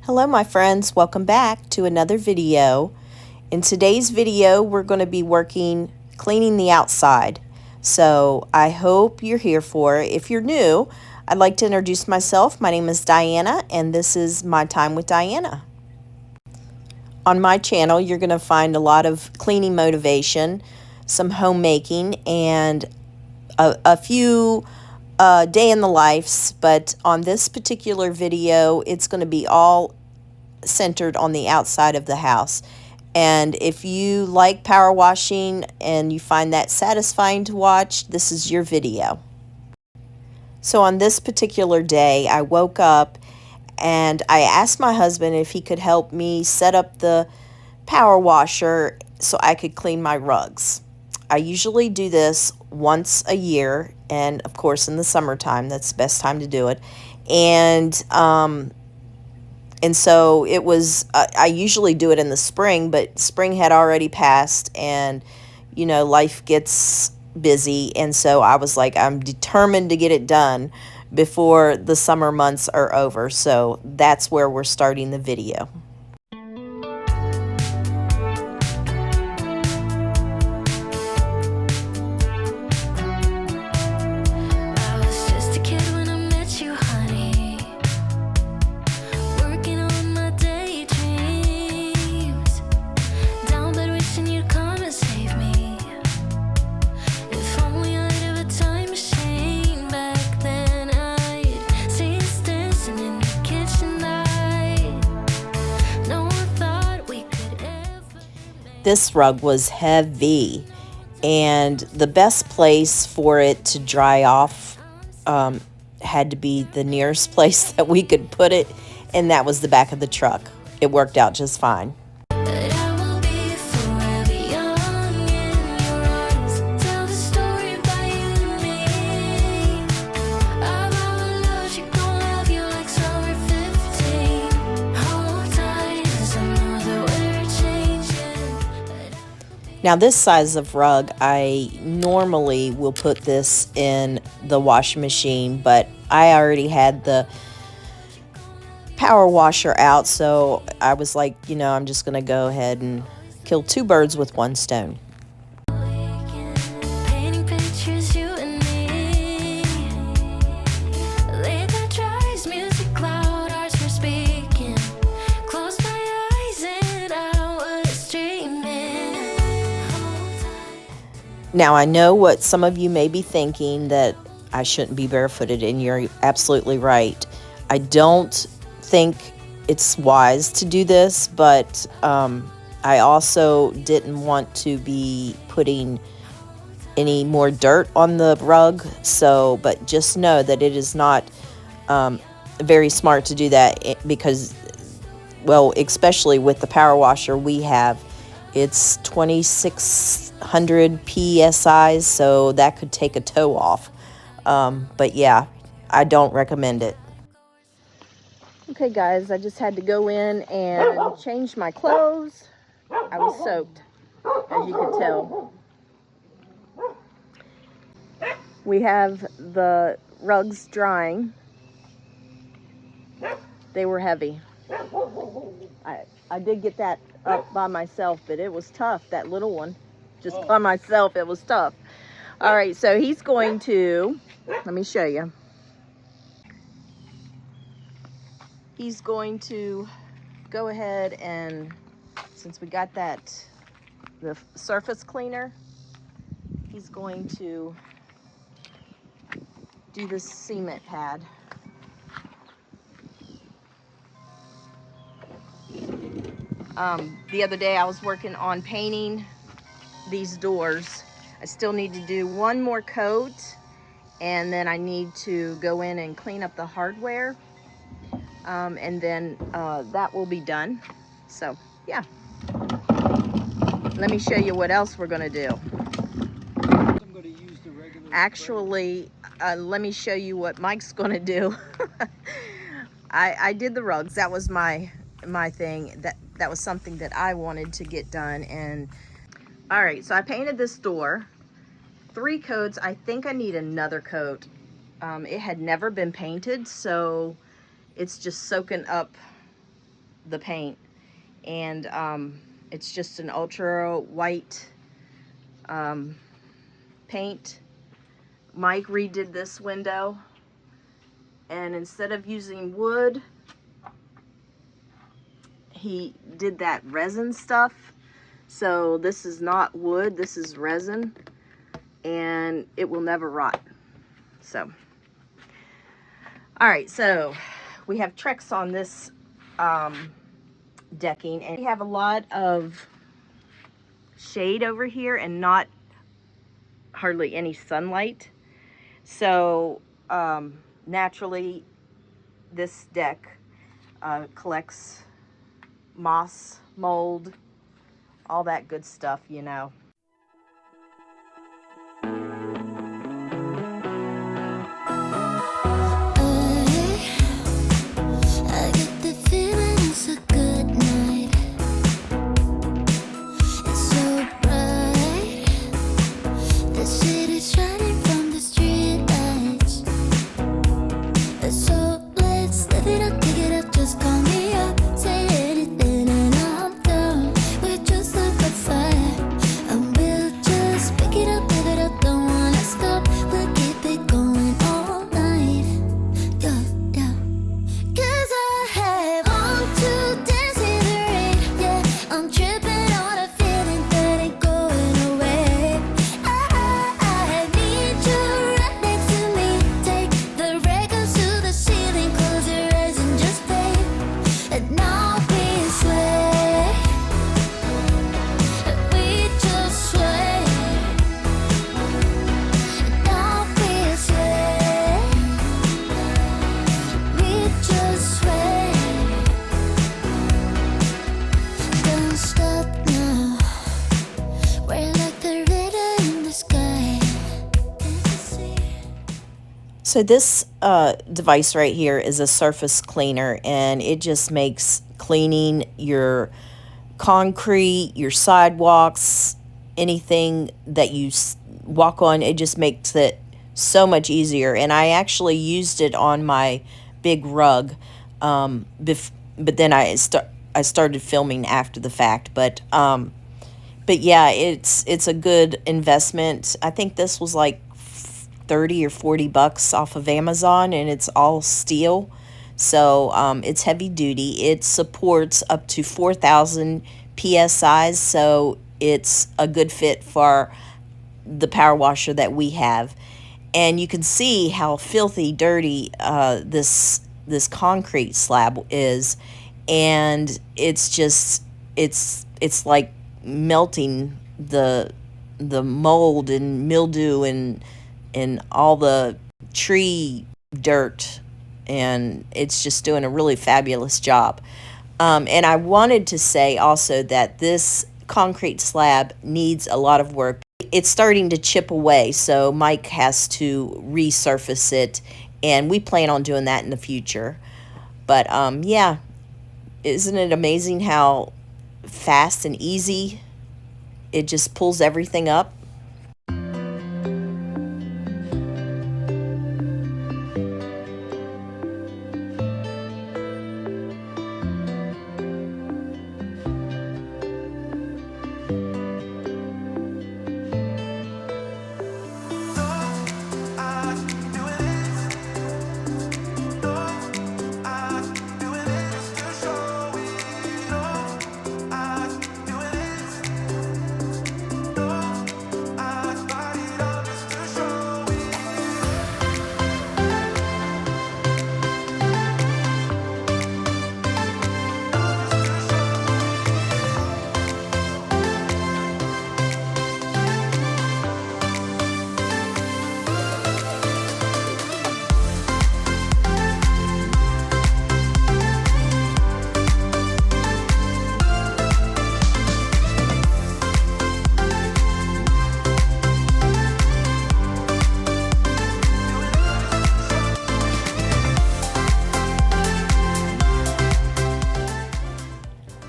Hello my friends, welcome back to another video. In today's video we're going to be cleaning the outside. So I hope you're here for it. If you're new, I'd like to introduce myself. My name is Diana and this is My Time with Diana. On my channel you're going to find a lot of cleaning motivation, some homemaking, and a few day in the lives, but on this particular video it's going to be all centered on the outside of the house. And if you like power washing and you find that satisfying to watch, this is your video. So on this particular day I woke up and I asked my husband if he could help me set up the power washer so I could clean my rugs. I usually do this once a year, and of course in the summertime that's the best time to do it. And so it was, I usually do it in the spring, but spring had already passed and, you know, life gets busy. And so I was like, I'm determined to get it done before the summer months are over. So that's where we're starting the video. This rug was heavy, and the best place for it to dry off had to be the nearest place that we could put it, and that was the back of the truck. It worked out just fine. Now this size of rug, I normally will put this in the washing machine, but I already had the power washer out, so I was like, you know, I'm just going to go ahead and kill two birds with one stone. Now, I know what some of you may be thinking, that I shouldn't be barefooted, and you're absolutely right. I don't think it's wise to do this, but I also didn't want to be putting any more dirt on the rug. So, but just know that it is not very smart to do that, because, well, especially with the power washer we have, it's 2600 psi, so that could take a toe off. But yeah, I don't recommend it. Okay guys, I just had to go in and change my clothes. I was soaked, as you could tell. We have the rugs drying. They were heavy. I did get that up by myself, but it was tough. That little one, just by myself, it was tough. All right, so he's going to, let me show you. He's going to go ahead and, since we got the surface cleaner, he's going to do the cement pad. The other day I was working on painting these doors. I still need to do one more coat, and then I need to go in and clean up the hardware, and then that will be done. So yeah, let me show you what else we're gonna do. Actually, let me show you what Mike's gonna do. I did the rugs. That was my thing. That was something that I wanted to get done. And all right, so I painted this door 3 coats. I think I need another coat. It had never been painted, so it's just soaking up the paint. And it's just an ultra white paint. Mike redid this window, and instead of using wood, he did that resin stuff. So this is not wood, this is resin, and it will never rot. So, all right, so we have Trex on this decking, and we have a lot of shade over here and not hardly any sunlight. So naturally this deck collects moss, mold, all that good stuff, you know. So this device right here is a surface cleaner, and it just makes cleaning your concrete, your sidewalks, anything that you walk on, it just makes it so much easier. And I actually used it on my big rug, but then I started filming after the fact. But yeah, it's a good investment. I think this was like 30 or 40 bucks off of Amazon, and it's all steel. So it's heavy duty. It supports up to 4,000 PSIs, so it's a good fit for the power washer that we have. And you can see how filthy dirty this concrete slab is, and it's just it's like melting the mold and mildew and all the tree dirt, and it's just doing a really fabulous job. And I wanted to say also that this concrete slab needs a lot of work. It's starting to chip away, so Mike has to resurface it, and we plan on doing that in the future. But yeah, isn't it amazing how fast and easy it just pulls everything up?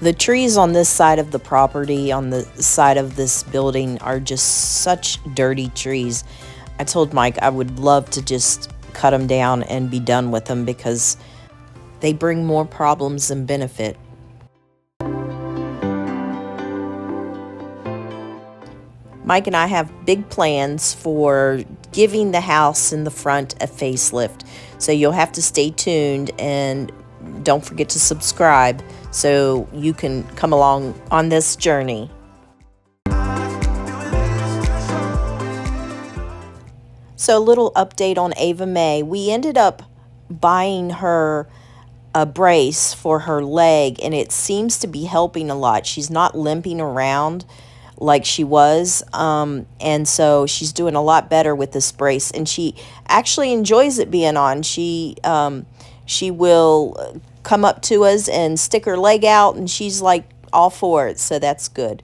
The trees on this side of the property, on the side of this building, are just such dirty trees. I told Mike I would love to just cut them down and be done with them because they bring more problems than benefit. Mike and I have big plans for giving the house in the front a facelift. So you'll have to stay tuned and don't forget to subscribe so you can come along on this journey. So a little update on Ava May. We ended up buying her a brace for her leg, and it seems to be helping a lot. She's not limping around like she was, and so she's doing a lot better with this brace, and she actually enjoys it being on. She will come up to us and stick her leg out, and she's like all for it, so that's good.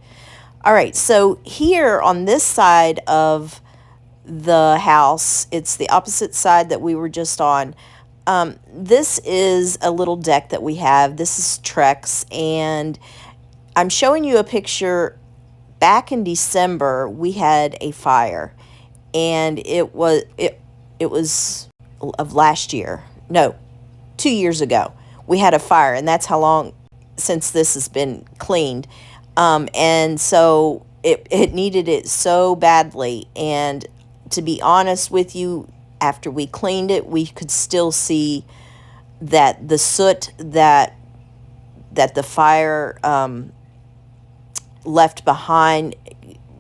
All right, so here on this side of the house, it's the opposite side that we were just on. This is a little deck that we have. This is Trex, and I'm showing you a picture. Back in December, we had a fire, and it was of last year. No, 2 years ago, we had a fire, and that's how long since this has been cleaned. And so it needed it so badly, and to be honest with you, after we cleaned it, we could still see that the soot that the fire left behind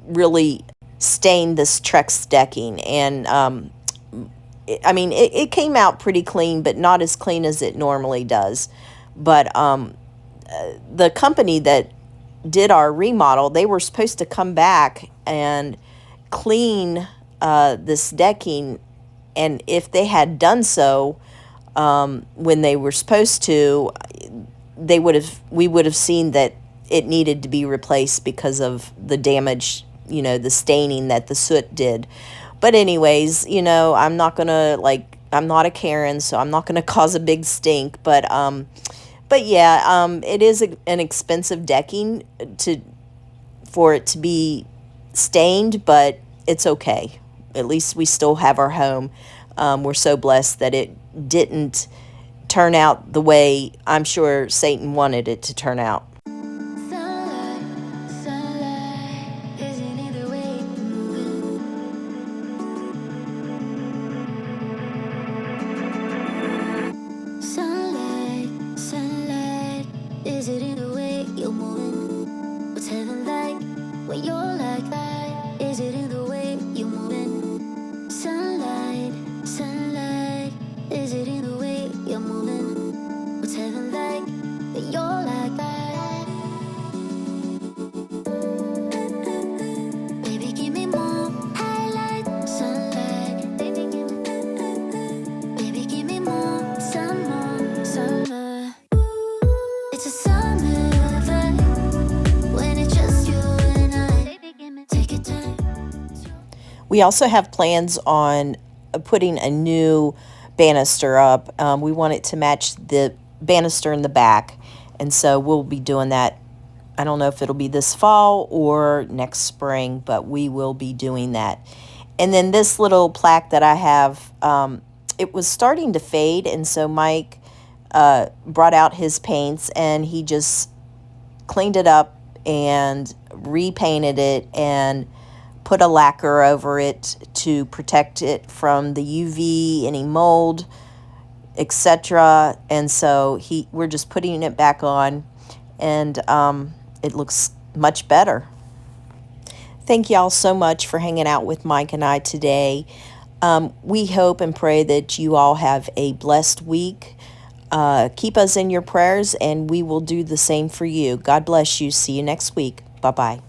really stained this Trex decking. And I mean, it came out pretty clean, but not as clean as it normally does. But the company that did our remodel, they were supposed to come back and clean this decking, and if they had done so when they were supposed to, we would have seen that it needed to be replaced because of the damage, the staining that the soot did. But anyways, I'm not a Karen, so I'm not gonna cause a big stink. But yeah, it is an expensive decking for it to be stained, but it's okay. At least we still have our home. We're so blessed that it didn't turn out the way I'm sure Satan wanted it to turn out. Is it in the way you're moving? What's heaven like when you're like that? Is it in the way you're moving? Sunlight, sunlight. Is it in the way you're moving? What's heaven like when you're like that? Baby, give me more highlight, sunlight. Baby, give me more, some more, summer. It's a summer vibe when it's just you and I. Take your time. We also have plans on putting a new banister up. We want it to match the banister in the back, and so we'll be doing that. I don't know if it'll be this fall or next spring, but we will be doing that. And then this little plaque that I have, it was starting to fade, and so Mike brought out his paints, and he just cleaned it up and repainted it and put a lacquer over it to protect it from the UV, any mold, etc. And so we're just putting it back on, and it looks much better. Thank y'all so much for hanging out with Mike and I today. We hope and pray that you all have a blessed week. Keep us in your prayers, and we will do the same for you. God bless you. See you next week. Bye-bye.